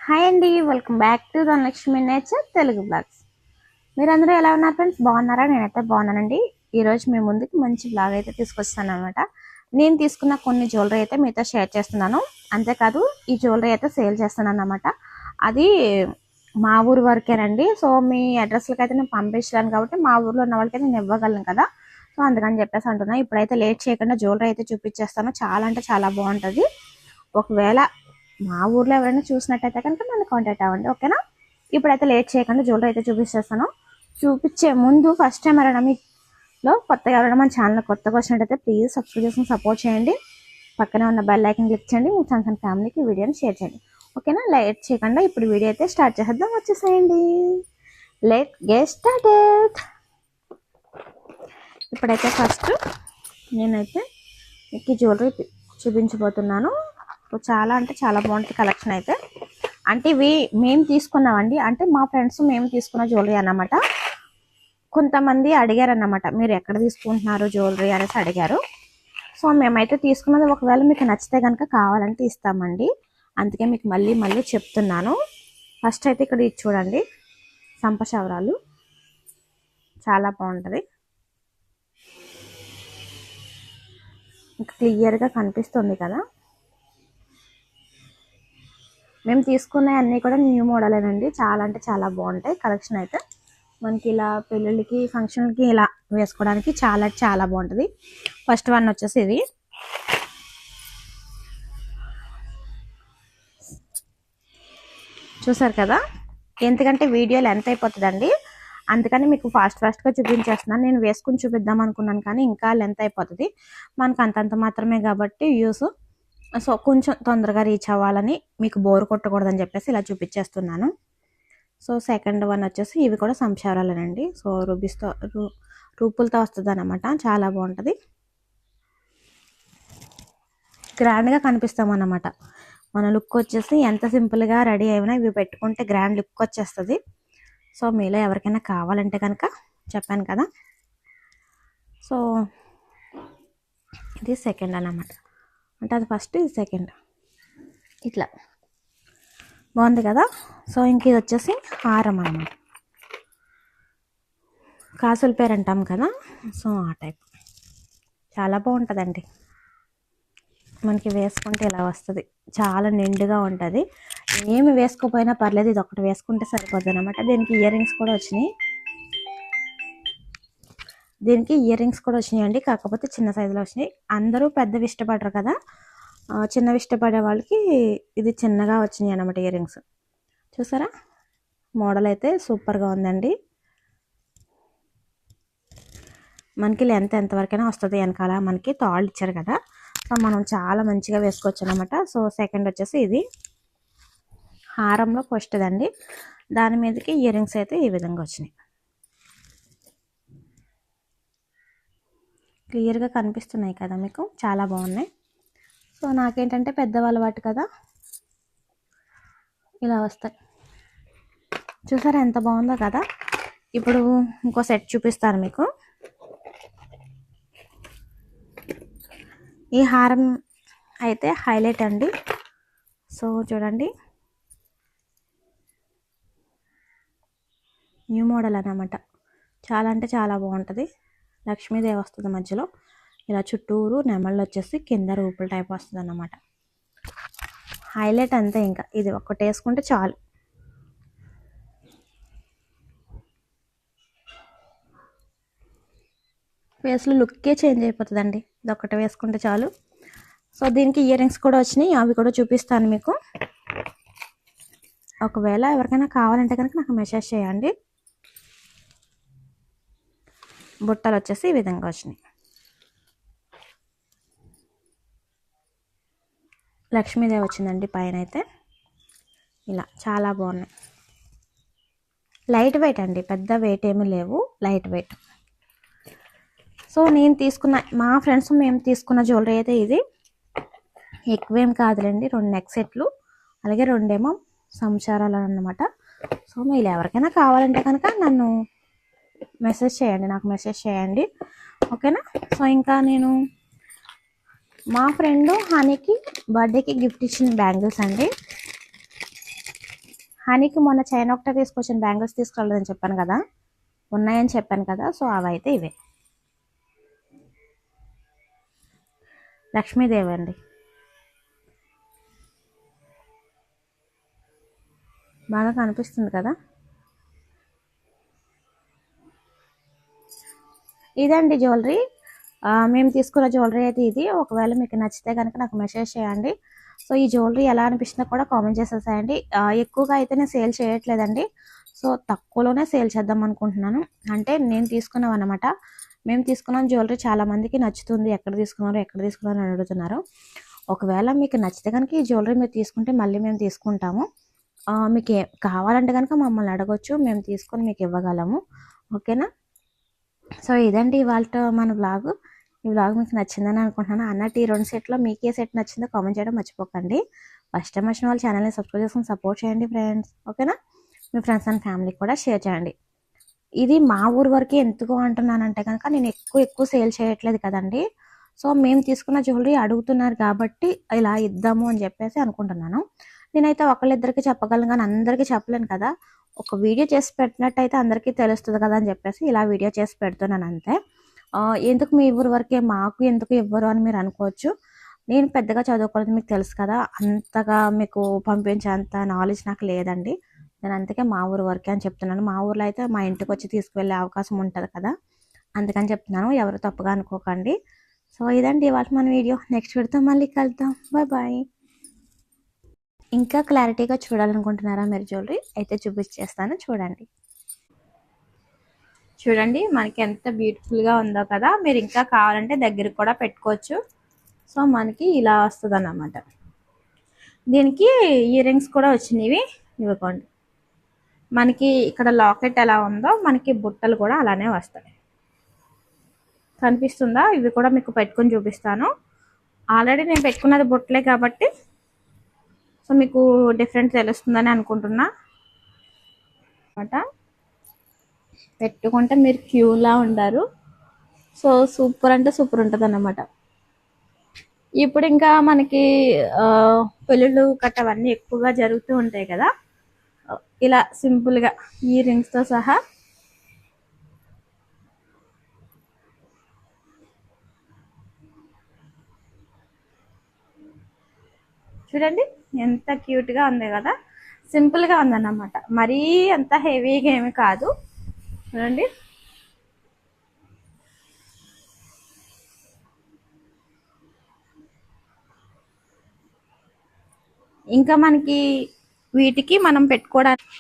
Hi అండి, welcome back to Dhanalakshmi nature Telugu blogs. మీరందరూ ఎలా ఉన్నారు ఫ్రెండ్స్? బాగున్నారా? నేనైతే బాగున్నానండి. ఈరోజు మీ ముందుకి మంచి బ్లాగ్ అయితే తీసుకొస్తాను అనమాట. నేను తీసుకున్న కొన్ని జ్యువెలరీ అయితే మీతో షేర్ చేస్తున్నాను. అంతేకాదు ఈ జ్యువెలరీ అయితే సేల్ చేస్తున్నాను అనమాట. అది మా ఊరు వరకేనండి. సో మీ అడ్రస్లకి అయితే నేను పంపించలేను కాబట్టి మా ఊర్లో ఉన్న వాళ్ళకి నేను ఇవ్వగలను కదా. సో అందుకని చెప్పేసి అంటున్నా. ఇప్పుడైతే లేట్ చేయకుండా జ్యువెలరీ అయితే చూపించేస్తాను. చాలా అంటే చాలా బాగుంటుంది. ఒకవేళ మా ఊర్లో ఎవరైనా చూసినట్టయితే కనుక నన్ను కాంటాక్ట్ అవ్వండి, ఓకేనా? ఇప్పుడైతే లేట్ చేయకుండా జ్యువెలరీ అయితే చూపించేస్తాను. చూపించే ముందు ఫస్ట్ టైం ఎవరైనా మీలో కొత్తగా ఎవరైనా మన ఛానల్ కొత్తగా వచ్చినట్టయితే ప్లీజ్ సబ్స్క్రైబ్ చేసుకుని సపోర్ట్ చేయండి. పక్కనే ఉన్న బెల్ ఐకాన్ క్లిక్ చేయండి. మీ ఫ్రెండ్స్ అండ్ ఫ్యామిలీకి వీడియోని షేర్ చేయండి, ఓకేనా? లేట్ చేయకుండా ఇప్పుడు వీడియో అయితే స్టార్ట్ చేసేద్దాం. వచ్చేసేయండి, లెట్ గెట్ స్టార్టెడ్. ఇప్పుడైతే ఫస్ట్ నేనైతే మీకు జ్యువెలరీ చూపించబోతున్నాను. చాలా అంటే చాలా బాగుంటుంది కలెక్షన్ అయితే. అంటే ఇవి మేము తీసుకున్నామండి, అంటే మా ఫ్రెండ్స్ మేము తీసుకున్న జ్యువెలరీ అన్నమాట. కొంతమంది అడిగారు అన్నమాట, మీరు ఎక్కడ తీసుకుంటున్నారు జ్యువెలరీ అనేసి అడిగారు. సో మేమైతే తీసుకున్నది, ఒకవేళ మీకు నచ్చితే కనుక కావాలంటే ఇస్తామండి. అందుకే మీకు మళ్ళీ మళ్ళీ చెప్తున్నాను. ఫస్ట్ అయితే ఇక్కడ ఇది చూడండి, సంపశవరాలు చాలా బాగుంటుంది. ఇంకా క్లియర్గా కనిపిస్తుంది కదా. మేము తీసుకునే అన్నీ కూడా న్యూ మోడలేనండి. చాలా అంటే చాలా బాగుంటాయి కలెక్షన్ అయితే. మనకి ఇలా పెళ్ళిళ్ళకి ఫంక్షన్లకి ఇలా వేసుకోవడానికి చాలా చాలా బాగుంటుంది. ఫస్ట్ వన్ వచ్చేసి ఇది చూసారు కదా. ఎందుకంటే వీడియో లెంత్ అయిపోతుందండి, అందుకని మీకు ఫాస్ట్గా చూపించేస్తున్నాను. నేను వేసుకుని చూపిద్దాం అనుకున్నాను కానీ ఇంకా లెంత్ అయిపోతుంది మనకు, అంతంత మాత్రమే కాబట్టి యూస్. సో కొంచెం తొందరగా రీచ్ అవ్వాలని, మీకు బోర్ కొట్టకూడదని చెప్పేసి ఇలా చూపించేస్తున్నాను. సో సెకండ్ వన్ వచ్చేసి ఇవి కూడా సంశారాలేనండి. సో రూపులతో వస్తుంది అన్నమాట. చాలా బాగుంటుంది, గ్రాండ్గా కనిపిస్తాం అన్నమాట. మన లుక్ వచ్చేసి ఎంత సింపుల్గా రెడీ అయినా ఇవి పెట్టుకుంటే గ్రాండ్ లుక్ వచ్చేస్తుంది. సో మీలో ఎవరికైనా కావాలంటే కనుక చెప్పాను కదా. సో ఇది సెకండ్ అన్నమాట, అంటే అది ఫస్ట్ ఇది సెకండ్. ఇట్లా బాగుంది కదా. సో ఇంక ఇది వచ్చేసి హారం అన్నమాట, కాసుల పేరు అంటాం కదా. సో ఆ టైప్ చాలా బాగుంటుందండి. మనకి వేసుకుంటే ఇలా వస్తుంది, చాలా నిండుగా ఉంటుంది. ఏమి వేసుకోపోయినా పర్లేదు, ఇది ఒకటి వేసుకుంటే సరిపోద్ది అనమాట. దీనికి ఇయర్ రింగ్స్ కూడా వచ్చినాయి. అండి, కాకపోతే చిన్న సైజులో వచ్చినాయి. అందరూ పెద్దవి ఇష్టపడరు కదా, చిన్నవి ఇష్టపడే వాళ్ళకి ఇది చిన్నగా వచ్చినాయి అనమాట ఇయర్ రింగ్స్. చూసారా, మోడల్ అయితే సూపర్గా ఉందండి. మనకి లెంత్ ఎంతవరకైనా వస్తుంది. వెనకాల మనకి తాళ్ళు ఇచ్చారు కదా, సో మనం చాలా మంచిగా వేసుకోవచ్చు అనమాట. సో సెకండ్ వచ్చేసి ఇది హారంలో ఫస్ట్ అండి. దాని మీదకి ఇయర్ రింగ్స్ అయితే ఈ విధంగా వచ్చినాయి, క్లియర్గా కనిపిస్తున్నాయి కదా మీకు, చాలా బాగున్నాయి. సో నాకేంటంటే పెద్దవాళ్ళ వాటి కదా, ఇలా వస్తాయి. చూసారా ఎంత బాగుందో కదా. ఇప్పుడు ఇంకో సెట్ చూపిస్తాను మీకు. ఈ హారం అయితే హైలైట్ అండి. సో చూడండి, న్యూ మోడల్ అన్నమాట. చాలా అంటే చాలా బాగుంటుంది. లక్ష్మీదేవి వస్తుంది మధ్యలో, ఇలా చుట్టూరు నెమళ్ళు వచ్చేసి కింద రూపుల టైప్ వస్తుంది అన్నమాట. హైలైట్ అంతే, ఇంకా ఇది ఒక్కటి వేసుకుంటే చాలు. ఫేస్లో లుక్కే చేంజ్ అయిపోతుందండి, ఇది ఒక్కటి వేసుకుంటే చాలు. సో దీనికి ఇయర్ రింగ్స్ కూడా వచ్చినాయి, అవి కూడా చూపిస్తాను మీకు. ఒకవేళ ఎవరికైనా కావాలంటే కనుక నాకు మెసేజ్ చేయండి. బుట్టలు వచ్చేసి ఈ విధంగా వచ్చినాయి. లక్ష్మీదేవి వచ్చిందండి పైన అయితే. ఇలా చాలా బాగున్నాయి. లైట్ వెయిట్ అండి, పెద్ద వెయిట్ ఏమీ లేవు, లైట్ వెయిట్. సో నేను తీసుకున్న, మా ఫ్రెండ్స్ మేము తీసుకున్న జ్యువెలరీ అయితే ఇది. ఎక్కువేం కాదులేండి, 2 నెక్ సెట్లు, అలాగే 2 సంచారాలు అన్నమాట. సో మీరు ఎవరికైనా కావాలంటే కనుక నన్ను మెసేజ్ చేయండి, నాకు మెసేజ్ చేయండి, ఓకేనా? సో ఇంకా నేను మా ఫ్రెండ్ హనీకి బర్త్డేకి గిఫ్ట్ ఇచ్చిన బ్యాంగిల్స్ అండి. హనీకి మొన్న చైన్ ఒకటే తీసుకొచ్చాను, బ్యాంగిల్స్ తీసుకురాలేదని చెప్పాను కదా, ఉన్నాయని చెప్పాను కదా. సో అవైతే ఇవే లక్ష్మీదేవి అండి. బాగా కనిపిస్తుంది కదా. ఇదండి జ్యువెలరీ. మేము తీసుకున్న జ్యువెలరీ అయితే ఇది. ఒకవేళ మీకు నచ్చితే కనుక నాకు మెసేజ్ చేయండి. సో ఈ జ్యువెలరీ ఎలా అనిపిస్తుందో కూడా కామెంట్ చేసేసేయండి. ఎక్కువగా అయితే నేను సేల్ చేయట్లేదండి. సో తక్కువలోనే సేల్ చేద్దాం అనుకుంటున్నాను. అంటే నేను తీసుకున్నాం అనమాట. మేము తీసుకున్న జ్యువెలరీ చాలా మందికి నచ్చుతుంది. ఎక్కడ తీసుకున్నారు అని అడుగుతున్నారు. ఒకవేళ మీకు నచ్చితే కనుక ఈ జ్యువెలరీ మీరు తీసుకుంటే మళ్ళీ మేము తీసుకుంటాము. మీకు కావాలంటే కనుక మమ్మల్ని అడగొచ్చు, మేము తీసుకొని మీకు ఇవ్వగలము. ఓకేనా. సో ఇదండి ఇవాళ మన బ్లాగ్. ఈ బ్లాగ్ మీకు నచ్చిందని అనుకుంటున్నాను. అన్నట్టు ఈ 2 సెట్లో మీకు ఏ సెట్ నచ్చిందో కామెంట్ చేయడం మర్చిపోకండి. ఫస్ట్ టైం వచ్చిన వాళ్ళు ఛానల్ని సబ్స్క్రైబ్ చేసుకొని సపోర్ట్ చేయండి ఫ్రెండ్స్. ఓకేనా. మీ ఫ్రెండ్స్ అండ్ ఫ్యామిలీకి కూడా షేర్ చేయండి. ఇది మా ఊరు వరకే ఎందుకు అంటున్నానంటే కనుక నేను ఎక్కువ సేల్ చేయట్లేదు కదండి. సో మేము తీసుకున్న జ్యువెలరీ అడుగుతున్నారు కాబట్టి ఇలా ఇద్దాము అని చెప్పేసి అనుకుంటున్నాను. నేనైతే ఒకళ్ళిద్దరికి చెప్పగలను కానీ అందరికీ చెప్పలేను కదా. ఒక వీడియో చేసి పెట్టినట్టయితే అందరికీ తెలుస్తుంది కదా అని చెప్పేసి ఇలా వీడియో చేసి పెడుతున్నాను అంతే. ఎందుకు మీ ఊరు వరకే మాకు ఎందుకు ఇవ్వరు అని మీరు అనుకోవచ్చు. నేను పెద్దగా చదువుకోలేదు, మీకు తెలుసు కదా. అంతగా మీకు పంపించేంత నాలెడ్జ్ నాకు లేదండి. నేను అందుకే మా ఊరు వరకే అని చెప్తున్నాను. మా ఊర్లో అయితే మా ఇంటికి వచ్చి తీసుకువెళ్ళే అవకాశం ఉంటుంది కదా, అందుకని చెప్తున్నాను. ఎవరు తప్పుగా అనుకోకండి. సో ఇదండి ఇవాళ మన వీడియో. నెక్స్ట్ వీడియోతో మళ్ళీ కలుద్దాం. Bye bye. ఇంకా క్లారిటీగా చూడాలనుకుంటున్నారా మీరు జ్యువెలరీ అయితే చూపించేస్తాను చూడండి. చూడండి మనకి ఎంత బ్యూటిఫుల్గా ఉందో కదా. మీరు ఇంకా కావాలంటే దగ్గరికి కూడా పెట్టుకోవచ్చు. సో మనకి ఇలా వస్తుంది అన్నమాట. దీనికి ఇయర్ రింగ్స్ కూడా వచ్చినవి ఇవ్వకండి. మనకి ఇక్కడ లాకెట్ ఎలా ఉందో మనకి బుట్టలు కూడా అలానే వస్తాయి. కనిపిస్తుందా? ఇవి కూడా మీకు పెట్టుకొని చూపిస్తాను. ఆల్రెడీ నేను పెట్టుకున్నది బుట్టలే కాబట్టి సో మీకు డిఫరెంట్ తెలుస్తుందని అనుకుంటున్నా అన్నమాట. పెట్టుకుంటే మీరు క్యూలా ఉండారు. సో సూపర్ అంటే సూపర్ ఉంటుంది అన్నమాట. ఇప్పుడు ఇంకా మనకి పెళ్ళిళ్ళు కట్ట అవన్నీ ఎక్కువగా జరుగుతూ ఉంటాయి కదా. ఇలా సింపుల్గా ఇయర్ రింగ్స్తో సహా చూడండి ఎంత క్యూట్గా ఉంది కదా. సింపుల్గా ఉందన్నమాట. మరీ అంత హెవీగా ఏమి కాదు. చూడండి ఇంకా మనకి వీటికి మనం పెట్టుకోవడానికి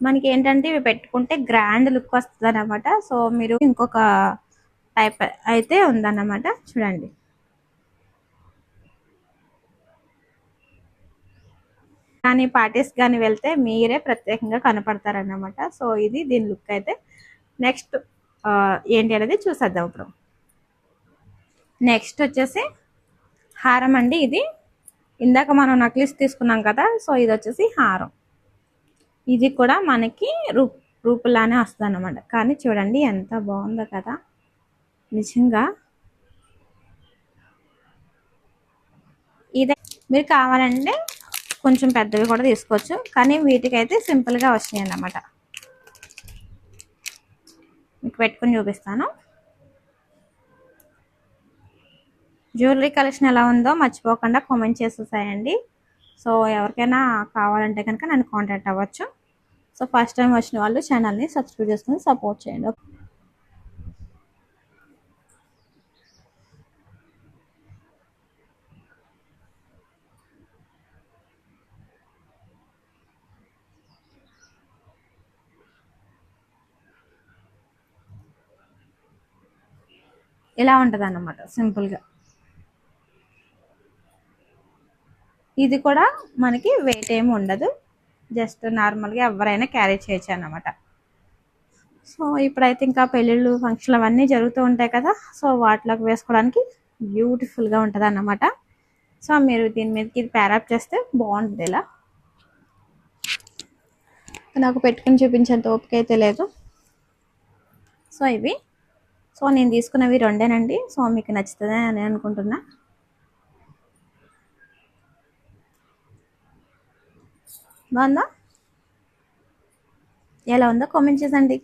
మనకి ఏంటంటే ఇవి పెట్టుకుంటే గ్రాండ్ లుక్ వస్తుంది అన్నమాట. సో మీరు ఇంకొక టైప్ అయితే ఉందన్నమాట. చూడండి కానీ పార్టీస్ కానీ వెళ్తే మీరే ప్రత్యేకంగా కనపడతారన్నమాట. సో ఇది దీని లుక్ అయితే. నెక్స్ట్ ఏంటి అనేది చూసేద్దాం ఇప్పుడు. నెక్స్ట్ వచ్చేసి హారం అండి. ఇది ఇందాక మనం నక్లీస్ తీసుకున్నాం కదా. సో ఇది వచ్చేసి హారం. ఇది కూడా మనకి రూపులానే వస్తుంది అన్నమాట. కానీ చూడండి ఎంత బాగుందో కదా నిజంగా. ఇదే మీరు కావాలంటే కొంచెం పెద్దవి కూడా తీసుకోవచ్చు. కానీ వీటికైతే సింపుల్గా వచ్చినాయి అన్నమాట. మీకు పెట్టుకుని చూపిస్తాను. జ్యువెలరీ కలెక్షన్ ఎలా ఉందో మర్చిపోకుండా కామెంట్ చేసేసాయండి. సో ఎవరికైనా కావాలంటే కనుక నన్ను కాంటాక్ట్ అవ్వచ్చు. సో ఫస్ట్ టైం వచ్చిన వాళ్ళు ఛానల్ని సబ్స్క్రైబ్ చేసుకుని సపోర్ట్ చేయండి. ఇలా ఉంటుంది అన్నమాట సింపుల్గా. ఇది కూడా మనకి వెయిట్ ఏమి ఉండదు. జస్ట్ నార్మల్గా ఎవరైనా క్యారీ చేయొచ్చు అన్నమాట. సో ఇప్పుడైతే ఇంకా పెళ్ళిళ్ళు ఫంక్షన్లు అవన్నీ జరుగుతూ ఉంటాయి కదా. సో వాటిలోకి వేసుకోవడానికి బ్యూటిఫుల్గా ఉంటుంది అన్నమాట. సో మీరు దీని మీదకి ఇది ప్యారప్ చేస్తే బాగుంటుంది. ఇలా నాకు పెట్టుకుని చూపించేంత ఓపిక అయితే లేదు. సో ఇవి. సో నేను తీసుకున్నవి రెండేనండి. సో మీకు నచ్చుతుంది అని అనుకుంటున్నా. బాగుందా? ఎలా ఉందో కామెంట్ చేసండి.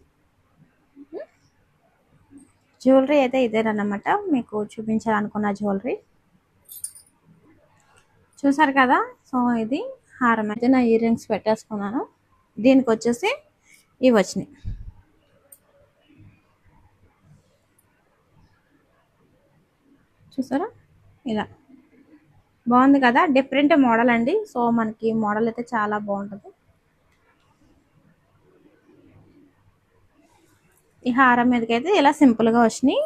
జ్యువెలరీ అయితే ఇదేనమాట మీకు చూపించాలనుకున్న జ్యువెలరీ. చూసారు కదా. సో ఇది హారం అయితే నా ఇయర్ రింగ్స్ పెట్టేసుకున్నాను. దీనికి వచ్చేసి ఇవి వచ్చినాయి. చూసారా ఇలా బాగుంది కదా. డిఫరెంట్ మోడల్ అండి. సో మనకి మోడల్ అయితే చాలా బాగుంటుంది. ఈ హారం మీదకి అయితే ఇలా సింపుల్గా వచ్చినాయి.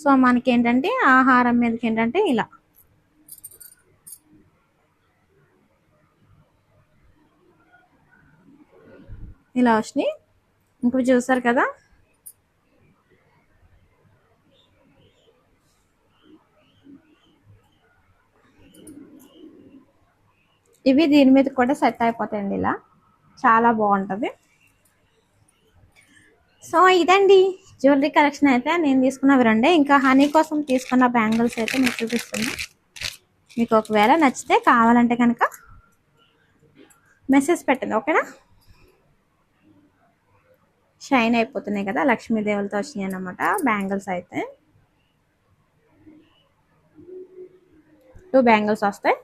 సో మనకి ఏంటంటే ఆ హారం మీదకి ఏంటంటే ఇలా వచ్చినాయి. ఇంకో చూసారు కదా. ఇవి దీని మీద కూడా సెట్ అయిపోతాయండి. ఇలా చాలా బాగుంటుంది. సో ఇదండి జ్యువెలరీ కలెక్షన్ అయితే నేను తీసుకున్నవి రెండే. ఇంకా హనీ కోసం తీసుకున్న బ్యాంగిల్స్ అయితే మీకు చూపిస్తున్నా. మీకు ఒకవేళ నచ్చితే కావాలంటే కనుక మెసేజ్ పెట్టండి, ఓకేనా. షైన్ అయిపోతున్నాయి కదా, లక్ష్మీదేవులతో వచ్చినాయి అన్నమాట బ్యాంగిల్స్ అయితే. 2 బ్యాంగిల్స్ వస్తాయి.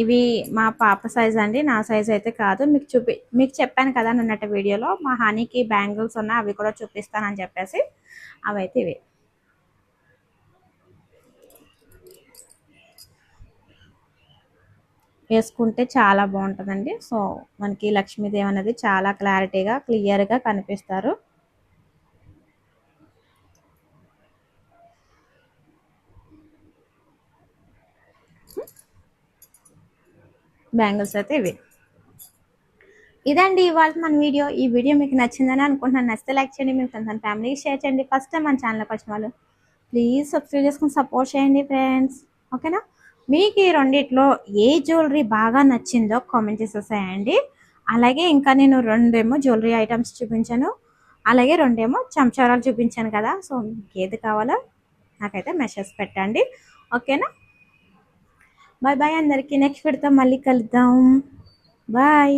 ఇవి మా పాప సైజ్ అండి, నా సైజ్ అయితే కాదు. మీకు చెప్పాను కదా నిన్నటి వీడియోలో మా హనీకి బ్యాంగిల్స్ ఉన్నాయి, అవి కూడా చూపిస్తానని చెప్పేసి. అవైతే ఇవి వేసుకుంటే చాలా బాగుంటుందండి. సో మనకి లక్ష్మీదేవి అనేది చాలా క్లారిటీగా క్లియర్గా కనిపిస్తారు. బ్యాంగిల్స్ అయితే ఇవి. ఇదండి ఇవాళ మన వీడియో. ఈ వీడియో మీకు నచ్చిందని అనుకుంటున్నాను. నచ్చితే లైక్ చేయండి, మీ ఫ్రెండ్స్ అండ్ ఫ్యామిలీకి షేర్ చేయండి. ఫస్ట్ టైం మన ఛానల్కి వచ్చిన వాళ్ళు ప్లీజ్ సబ్స్క్రైబ్ చేసుకుని సపోర్ట్ చేయండి ఫ్రెండ్స్, ఓకేనా. మీకు ఈ రెండిట్లో ఏ జ్యువెలరీ బాగా నచ్చిందో కామెంట్ చేసేసేయండి. అలాగే ఇంకా నేను రెండేమో జ్యువెలరీ ఐటమ్స్ చూపించాను, అలాగే రెండేమో చెంచారాలు చూపించాను కదా. సో మీకు ఏది కావాలో నాకైతే మెసేజ్ పెట్టండి, ఓకేనా. బాయ్ బాయ్ అందరికీ. నెక్స్ట్ వీడియోతో మళ్ళీ కలుద్దాం. బాయ్.